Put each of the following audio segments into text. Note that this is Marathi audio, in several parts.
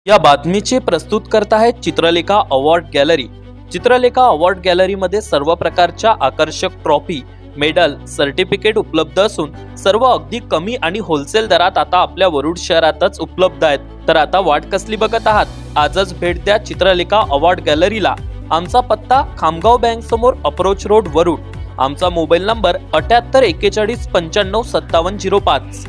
या बातमीचे प्रस्तुत करत आहेत Chitralekha award gallery. Chitralekha award गॅलरीमध्ये सर्व प्रकारच्या आकर्षक ट्रॉफी, मेडल, सर्टिफिकेट उपलब्ध असून सर्व अगदी कमी आणि होलसेल दरात आता आपल्या वरुड शहरातच उपलब्ध आहेत। तर आता वाट कसली बघत आहात? आजच भेट द्या चित्रलेखा अवॉर्ड गॅलरीला। आमचा पत्ता खामगाव बँक समोर अप्रोच रोड वरुड। आमचा मोबाईल नंबर 78 41 95 5705।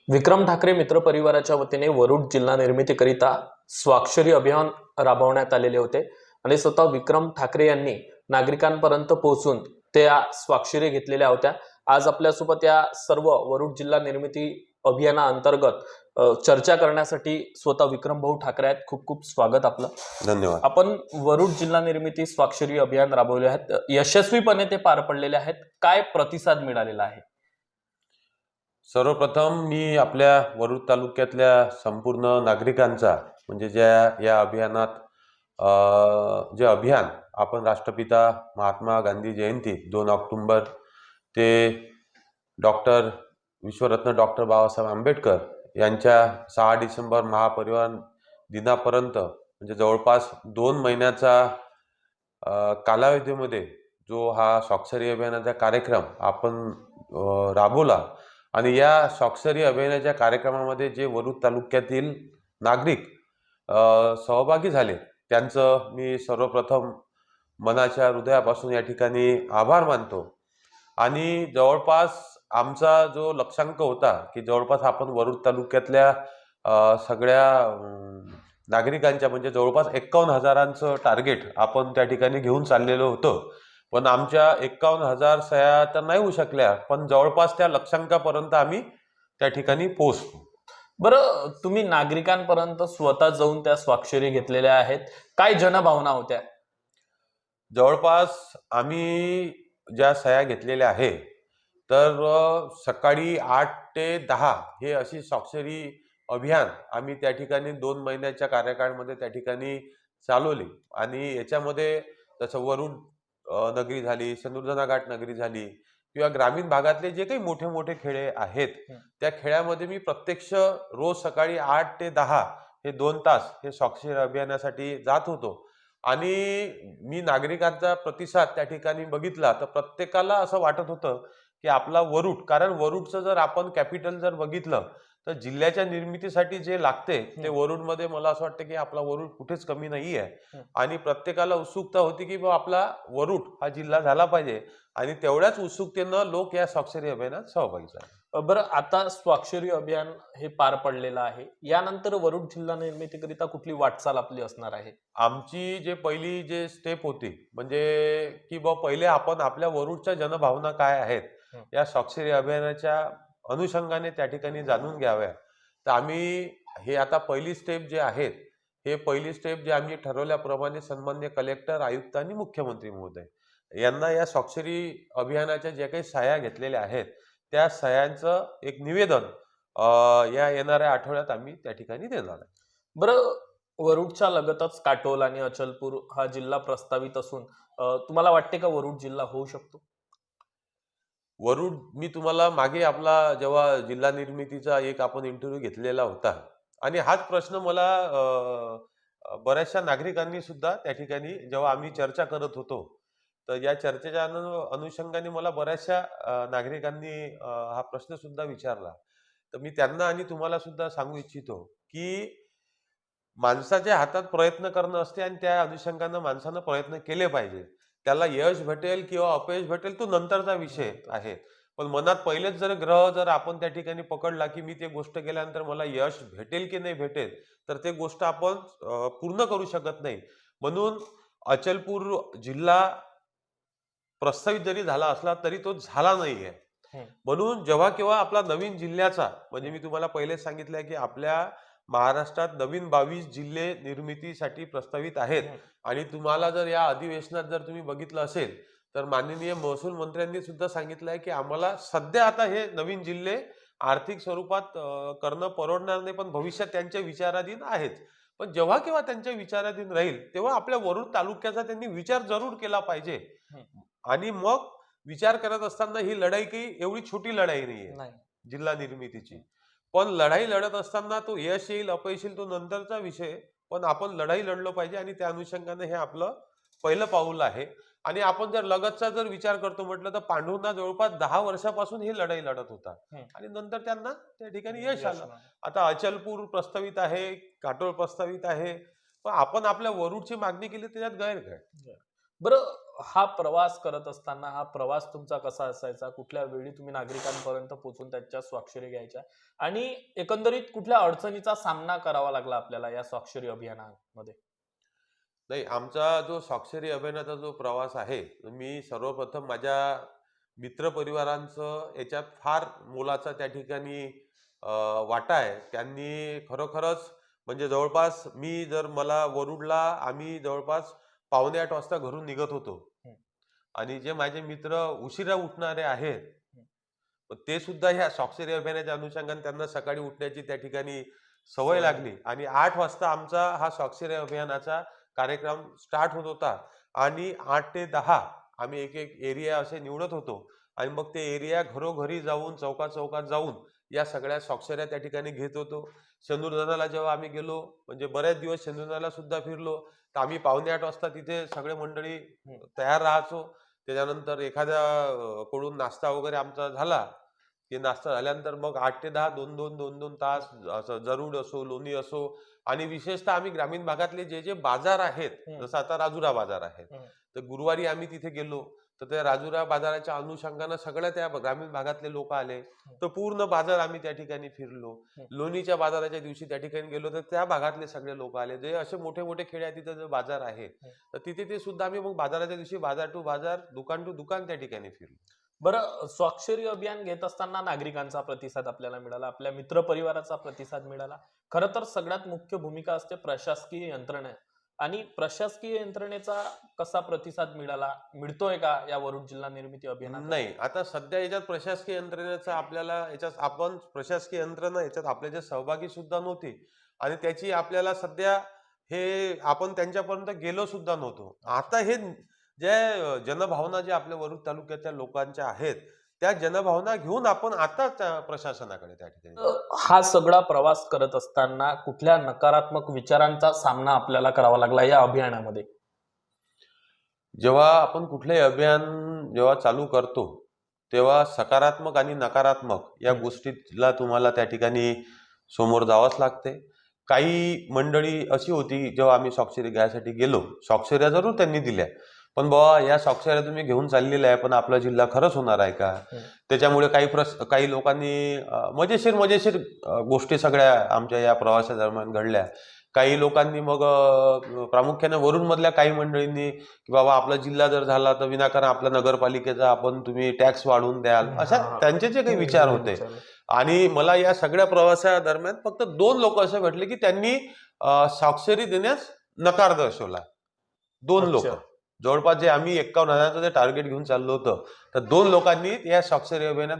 विक्रम ठाकरे मित्र परिवाराच्या वतीने वरुड जिल्हा निर्मितीकरिता स्वाक्षरी अभियान राबवण्यात आलेले होते आणि स्वतः विक्रम ठाकरे यांनी नागरिकांपर्यंत पोहोचून त्या स्वाक्षरी घेतलेल्या होत्या। आज आपल्यासोबत या सर्व वरुड जिल्हा निर्मिती अभियानाअंतर्गत चर्चा करण्यासाठी स्वतः विक्रम भाऊ ठाकरे आहेत। खूप खूप स्वागत आपलं। धन्यवाद। आपण वरुड जिल्हा निर्मिती स्वाक्षरी अभियान राबवले आहेत, यशस्वीपणे ते पार पडलेले आहेत। काय प्रतिसाद मिळालेला आहे? सर्वप्रथम मी आपल्या वरुड तालुक्यातल्या संपूर्ण नागरिकांचा म्हणजे या अभियानात जे अभियान आपण राष्ट्रपिता महात्मा गांधी जयंती 2 ऑक्टोबर ते विश्वरत्न डॉक्टर बाबासाहेब आंबेडकर यांच्या 6 डिसेंबर महापरिनिर्वाण दिनापर्यंत म्हणजे जवळपास 2 महिन्याचा कालावधीमध्ये जो हा स्वाक्षरी अभियानाचा कार्यक्रम आपण राबवला आणि या स्वाक्षरी अभियानाच्या कार्यक्रमामध्ये जे वरुड तालुक्यातील नागरिक सहभागी झाले त्यांचं मी सर्वप्रथम मनाच्या हृदयापासून या ठिकाणी आभार मानतो। आणि जवळपास आमचा जो लक्ष्यांक होता की जवळपास आपण वरुड तालुक्यातल्या सगळ्या नागरिकांच्या म्हणजे जवळपास 51,000चं टार्गेट आपण त्या ठिकाणी घेऊन चाललेलो होतो, पण आमच्या 51,000 सह्या तर नाही होऊ शकल्या, पण जवळपास त्या लक्ष्यांकापर्यंत आम्ही त्या ठिकाणी पोहोचलो। बरं, तुम्ही नागरिकांपर्यंत स्वतः जाऊन त्या स्वाक्षरी घेतलेल्या आहेत, काय जनभावना होत्या? जवळपास आम्ही ज्या सह्या घेतलेल्या आहे तर सकाळी 8 ते 10 हे अशी स्वाक्षरी अभियान आम्ही त्या ठिकाणी 2 महिन्याच्या कार्यकाळामध्ये त्या ठिकाणी चालवली। आणि याच्यामध्ये जसं वरुड नगरी झाली, सिंदुर्जना घाट नगरी झाली किंवा ग्रामीण भागातले जे काही मोठे मोठे खेडे आहेत त्या खेड्यामध्ये मी प्रत्यक्ष रोज सकाळी 8 ते 10 हे 2 तास हे स्वाक्षरी अभियानासाठी जात होतो। आणि मी नागरिकांचा प्रतिसाद त्या ठिकाणी बघितला तर प्रत्येकाला असं वाटत होतं की आपला वरुड, कारण वरुडचं जर आपण कॅपिटल जर बघितलं तर जिल्ह्याच्या निर्मितीसाठी जे लागते ते वरुडमध्ये मला असं वाटतं की आपला वरुड कुठेच कमी नाही आहे। आणि प्रत्येकाला उत्सुकता होती की आपला वरुड हा जिल्हा झाला पाहिजे आणि तेवढ्याच उत्सुकतेनं लोक या स्वाक्षरी अभियानात सहभागी झाले। बरं, आता स्वाक्षरी अभियान हे पार पडलेलं आहे, यानंतर वरुड जिल्हा निर्मितीकरिता कुठली वाटचाल आपली असणार आहे? आमची जे पहिली जे स्टेप होती म्हणजे की पहिले आपण आपल्या वरुडच्या जनभावना काय आहेत या स्वाक्षरी अभियानाच्या अनुषंगाने त्या ठिकाणी जाणून घ्याव्या। तर आम्ही हे आता पहिली स्टेप जे आहेत हे पहिली स्टेप जे आम्ही ठरवल्याप्रमाणे सन्माननीय कलेक्टर, आयुक्त आणि मुख्यमंत्री महोदय यांना या स्वाक्षरी अभियानाच्या ज्या काही सह्या घेतलेल्या आहेत त्या सह्यांचं एक निवेदन या येणाऱ्या आठवड्यात आम्ही त्या ठिकाणी देणार आहे। बरं, वरुडच्या लगतच काटोल आणि अचलपूर हा जिल्हा प्रस्तावित असून तुम्हाला वाटते का वरुड जिल्हा होऊ शकतो? वरुड, मी तुम्हाला मागे आपला जेव्हा जिल्हा निर्मितीचा एक आपण इंटरव्ह्यू घेतलेला होता आणि हाच प्रश्न मला बऱ्याचशा नागरिकांनी सुद्धा त्या ठिकाणी जेव्हा आम्ही चर्चा करत होतो तर या चर्चेच्या अनुषंगाने मला बऱ्याचशा नागरिकांनी हा प्रश्न सुद्धा विचारला। तर मी त्यांना आणि तुम्हाला सुद्धा सांगू इच्छितो की माणसाच्या हातात प्रयत्न करणं असते आणि त्या अनुषंगाने माणसानं प्रयत्न केले पाहिजे। त्याला यश भेटेल किंवा अपयश भेटेल तो नंतरचा विषय आहे, पण मनात पहिलेच जर ग्रह जर आपण त्या ठिकाणी पकडला की मी ते गोष्ट केल्यानंतर मला यश भेटेल की नाही भेटेल तर ते गोष्ट आपण पूर्ण करू शकत नाही। म्हणून अचलपूर जिल्हा प्रस्तावित जरी झाला असला तरी तो झाला नाहीये। म्हणून जेव्हा केव्हा आपला नवीन जिल्ह्याचा म्हणजे मी तुम्हाला पहिले सांगितलंय की आपल्या महाराष्ट्रात नवीन 22 जिल्हे निर्मितीसाठी प्रस्तावित आहेत. आणि तुम्हाला जर या अधिवेशनात जर तुम्ही बघितलं असेल तर माननीय महसूल मंत्र्यांनी सुद्धा सांगितलं आहे की आम्हाला सध्या आता हे नवीन जिल्हे आर्थिक स्वरूपात करणं परवडणार नाही, पण भविष्यात त्यांच्या विचाराधीन आहेच. पण जेव्हा केव्हा त्यांच्या विचाराधीन राहील तेव्हा आपल्या वरुड तालुक्याचा त्यांनी विचार जरूर केला पाहिजे. आणि मग विचार करत असताना ही लढाई काही एवढी छोटी लढाई नाहीये जिल्हा निर्मितीची. पण लढाई लढत असताना तो यश येईल अपयश येईल तो नंतरचा विषय, पण आपण लढाई लढलो पाहिजे आणि त्या अनुषंगाने हे आपलं पहिलं पाऊल आहे. आणि आपण जर लगतचा जर विचार करतो म्हटलं तर पांडुर्णा जवळपास 10 वर्षापासून ही लढाई लढत होता आणि नंतर त्यांना त्या ठिकाणी यश आलं. आता अचलपूर प्रस्तावित आहे, काटोल प्रस्तावित आहे, पण आपण आपल्या वरुडची मागणी केली त्याच्यात गैर काय. बरं, हा प्रवास करत असताना हा प्रवास तुमचा कसा असायचा? कुठल्या वेळी तुम्ही नागरिकांपर्यंत पोहोचून त्यांच्या स्वाक्षरी घ्यायच्या आणि एकंदरीत कुठल्या अडचणीचा सामना करावा लागला आपल्याला या स्वाक्षरी अभियानामध्ये? नाही, आमचा जो स्वाक्षरी अभियानाचा जो प्रवास आहे, मी सर्वप्रथम माझ्या मित्रपरिवारांचं याच्यात फार मोलाचा त्या ठिकाणी वाटा आहे. त्यांनी खरोखरच म्हणजे जवळपास मला वरुडला आम्ही जवळपास 7:45 वाजता घरून निघत होतो. आणि जे माझे मित्र उशिरा उठणारे आहेत ते सुद्धा ह्या स्वाक्षरी अभियानाच्या अनुषंगाने त्यांना सकाळी उठण्याची त्या ठिकाणी सवय लागली. आणि 8 वाजता आमचा हा स्वाक्षरी अभियानाचा कार्यक्रम स्टार्ट होत होता आणि 8 ते 10 आम्ही एक एक एरिया असे निवडत होतो आणि मग ते एरिया घरोघरी जाऊन चौकात जाऊन या सगळ्या स्वाक्षऱ्या त्या ठिकाणी घेत होतो. शेंदूरधनाला जेव्हा आम्ही गेलो म्हणजे बरेच दिवस शेंदूरधनाला सुद्धा फिरलो तर आम्ही 7:45 वाजता तिथे सगळे मंडळी तयार राहायचो. त्याच्यानंतर एखाद्या कडून नाश्ता वगैरे आमचा झाला की नाश्ता झाल्यानंतर मग 8 ते 10 2-2 तास असं जरूड असो लोणी असो. आणि विशेषतः आम्ही ग्रामीण भागातले जे बाजार आहेत जसं आता राजुरा बाजार आहे तर गुरुवारी आम्ही तिथे गेलो तर त्या राजुरा बाजाराच्या अनुषंगानं सगळ्या त्या ग्रामीण भागातले लोक आले तर पूर्ण बाजार आम्ही त्या ठिकाणी फिरलो. लोणीच्या बाजाराच्या दिवशी त्या ठिकाणी गेलो तर त्या भागातले सगळे लोक आले. जे असे मोठे मोठे खेड्या तिथे जो बाजार आहे तर तिथे ते सुद्धा आम्ही मग बाजाराच्या दिवशी बाजार टू बाजार दुकान टू दुकान त्या ठिकाणी फिरलो. बरं, स्वाक्षरी अभियान घेत असताना नागरिकांचा प्रतिसाद आपल्याला मिळाला, आपल्या मित्र परिवाराचा प्रतिसाद मिळाला. खरं तर सगळ्यात मुख्य भूमिका असते प्रशासकीय यंत्रणा आणि प्रशासकीय यंत्रणेचा कसा प्रतिसाद मिळतोय का या वरुड जिल्हा निर्मिती अभियानात? नाही, आता सध्या याच्यात प्रशासकीय यंत्रणेचा आपल्याला याच्यात आपण प्रशासकीय यंत्रणा याच्यात आपल्याच्या सहभागी सुद्धा नव्हती आणि त्याची आपल्याला सध्या हे आपण त्यांच्यापर्यंत गेलो सुद्धा नव्हतो. आता हे ज्या जनभावना ज्या आपल्या वरुड तालुक्याच्या लोकांच्या आहेत त्या जनभावना घेऊन आपण आता प्रशासनाकडे त्या ठिकाणी हा सगळा प्रवास करत असताना कुठल्या नकारात्मक विचारांचा सामना आपल्याला करावा लागला या अभियानामध्ये? जेव्हा आपण कुठलेही अभियान जेव्हा चालू करतो तेव्हा सकारात्मक आणि नकारात्मक या गोष्टीला तुम्हाला त्या ठिकाणी समोर जावंच लागते. काही मंडळी अशी होती जेव्हा आम्ही स्वाक्षरी घ्यायसाठी गेलो, स्वाक्षऱ्या जरूर त्यांनी दिल्या पण बाबा या स्वाक्षऱ्या तुम्ही घेऊन चाललेल्या आहे पण आपला जिल्हा खरंच होणार आहे का. त्याच्यामुळे काही लोकांनी मजेशीर गोष्टी सगळ्या आमच्या या प्रवासादरम्यान घडल्या. काही लोकांनी मग प्रामुख्याने वरुड मधल्या काही मंडळींनी की बाबा आपला जिल्हा जर झाला तर विनाकारण आपल्या नगरपालिकेचा आपण तुम्ही टॅक्स वाढवून द्याल, अशा त्यांचे जे काही विचार होते. आणि मला या सगळ्या प्रवासादरम्यान फक्त 2 लोक असे भेटले की त्यांनी स्वाक्षरी देण्यास नकार दर्शवला. 2 लोक जवळपास जे आम्ही 51,000चं जे टार्गेट घेऊन चाललो होतं तर 2 लोकांनी या स्वाक्षरी अभियानात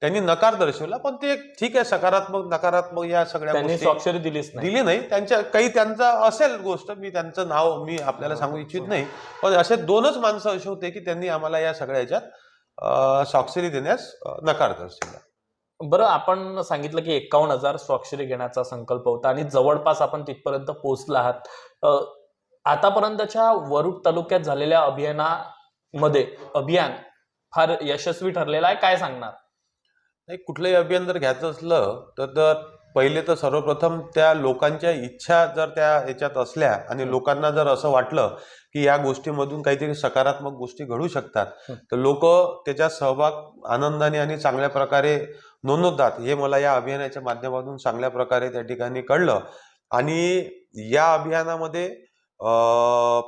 त्यांनी नकार दर्शवला. पण ते ठीक आहे, सकारात्मक नकारात्मक या सगळ्या स्वाक्षरी दिली नाही. त्यांचा असेल गोष्ट, मी त्यांचं नाव मी आपल्याला सांगू इच्छित नाही, पण असे 2च माणसं असे होते की त्यांनी आम्हाला या सगळ्या ह्याच्यात स्वाक्षरी देण्यास नकार दर्शवला. बरं, आपण सांगितलं की 51,000 स्वाक्षरी घेण्याचा संकल्प होता आणि जवळपास आपण तिथपर्यंत पोहोचला आहात. आतापर्यंतच्या वरुड तालुक्यात झालेल्या अभियान फार यशस्वी ठरलेलं आहे, काय सांगणार? नाही, कुठलंही अभियान जर घ्यायचं असलं तर पहिले तर सर्वप्रथम त्या लोकांच्या इच्छा जर त्या याच्यात असल्या आणि लोकांना जर असं वाटलं की या गोष्टीमधून काहीतरी सकारात्मक गोष्टी घडू शकतात तर लोक त्याच्यात सहभाग आनंदाने आणि चांगल्या प्रकारे नोंदवतात. हे मला या अभियानाच्या माध्यमातून चांगल्या प्रकारे त्या ठिकाणी कळलं. आणि या अभियानामध्ये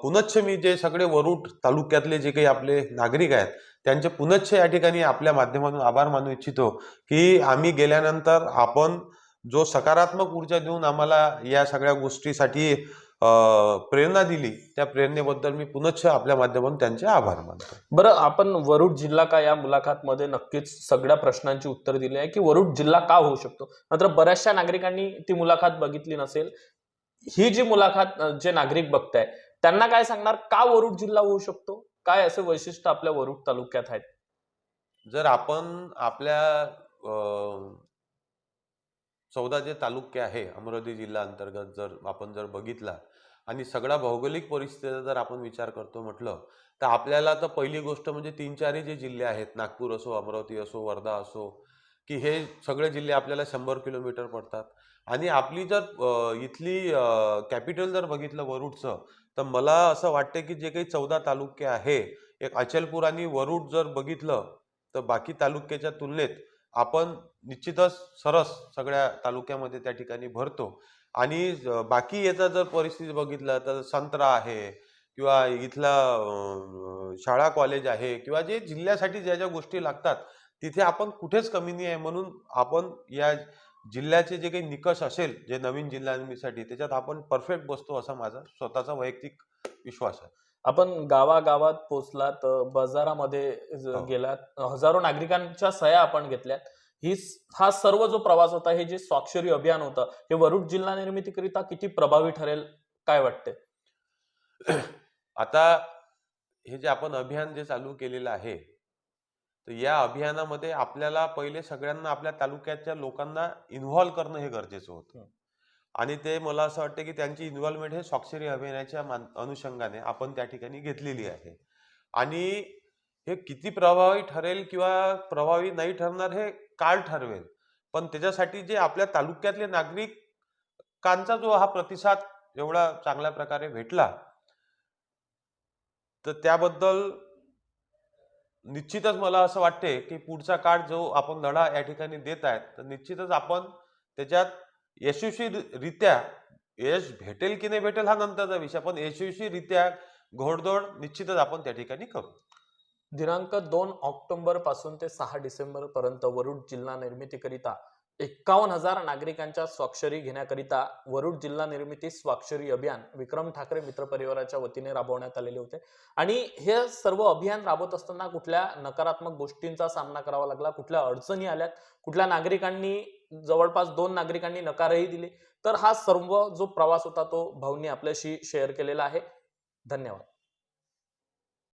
पुनश्च मी जे सगळे वरुड तालुक्यातले जे काही आपले नागरिक आहेत त्यांचे पुनश्च या ठिकाणी आपल्या माध्यमातून आभार मानू इच्छितो की आम्ही गेल्यानंतर आपण जो सकारात्मक ऊर्जा देऊन आम्हाला या सगळ्या गोष्टीसाठी प्रेरणा दिली, त्या प्रेरणेबद्दल मी पुनश्च आपल्या माध्यमातून त्यांचे आभार मानतो. बरं, आपण वरुड जिल्हा का या मुलाखतमध्ये नक्कीच सगळ्या प्रश्नांची उत्तर दिली आहे की वरुड जिल्हा का होऊ शकतो. मात्र बऱ्याचशा नागरिकांनी ती मुलाखत बघितली नसेल. ही जी मुलाखत जे नागरिक बघताय त्यांना काय सांगणार, का वरुड जिल्हा होऊ शकतो? काय असे वैशिष्ट्य आपल्या वरुड तालुक्यात आहेत? जर आपण आपल्या 14 जे तालुके आहे अमरावती जिल्हा अंतर्गत जर आपण बघितला आणि सगळा भौगोलिक परिस्थितीचा जर आपण विचार करतो म्हटलं, तर आपल्याला तर पहिली गोष्ट म्हणजे 3-4 जे जिल्हे आहेत, नागपूर असो, अमरावती असो, वर्धा असो, की हे सगळे जिल्हे आपल्याला 100 किलोमीटर पडतात. आणि आपली जर इथली कॅपिटल जर बघितलं वरुडचं, तर मला असं वाटतं की जे काही 14 तालुके आहे, एक अचलपूर आणि वरुड जर बघितलं, तर बाकी तालुक्याच्या तुलनेत आपण निश्चितच सरस सगळ्या तालुक्यामध्ये त्या ठिकाणी भरतो. आणि बाकी याचा जर परिस्थिती बघितलं तर संत्रा आहे किंवा इथला शाळा कॉलेज आहे किंवा जे जिल्ह्यासाठी ज्या ज्या गोष्टी लागतात तिथे आपण कुठेच कमी नाही आहे. म्हणून आपण या जिल्ह्याचे जे काही निकष असेल जे नवीन जिल्हा निर्मितीसाठी त्याच्यात आपण परफेक्ट बसतो असा माझा स्वतःचा वैयक्तिक विश्वास आहे. आपण गावागावात पोहोचलात, बाजारामध्ये हो. गेलात, हजारो नागरिकांच्या सह्या आपण घेतल्यात. हा सर्व जो प्रवास होता, हे जे स्वाक्षरी अभियान होतं, हे वरुड जिल्हा निर्मितीकरिता किती प्रभावी ठरेल, काय वाटते? आता हे जे आपण अभियान जे चालू केलेलं आहे, तर या अभियानामध्ये आपल्याला पहिले सगळ्यांना आपल्या तालुक्याच्या लोकांना इन्व्हॉल्व करणं हे गरजेचं होतं. आणि ते मला असं वाटतं की त्यांची इन्व्हॉल्वमेंट हे स्वाक्षरी अभियानाच्या अनुषंगाने आपण त्या ठिकाणी घेतलेली आहे. आणि हे किती प्रभावी ठरेल किंवा प्रभावी नाही ठरणार हे काळ ठरवेल. पण त्याच्यासाठी जे आपल्या तालुक्यातले नागरिकांचा जो हा प्रतिसाद एवढा चांगल्या प्रकारे भेटला, तर त्याबद्दल निश्चितच मला असं वाटते की पुढचा काळ जो आपण लढा या ठिकाणी देत आहेत, तर निश्चितच आपण त्याच्यात यशस्वीरित्या यश भेटेल की नाही भेटेल हा नंतरचा विषय, पण यशस्वीरित्या घोडदौड निश्चितच आपण त्या ठिकाणी करू. दिनांक 2 ऑक्टोबर पासून ते 6 डिसेंबर पर्यंत वरुड जिल्हा निर्मितीकरिता 51,000 नागरिकांच्या स्वाक्षरी घेण्याकरिता वरुड जिल्हा निर्मिती स्वाक्षरी अभियान विक्रम ठाकरे मित्र परिवाराच्या वतीने राबवण्यात आलेले होते. आणि हे सर्व अभियान राबवत असताना कुठल्या नकारात्मक गोष्टींचा सामना करावा लागला, कुठल्या अडचणी आल्यात, कुठल्या नागरिकांनी जवळपास 2 नागरिकांनी नकारही दिले, तर हा सर्व जो प्रवास होता तो भाऊंनी आपल्याशी शेअर केलेला आहे. धन्यवाद.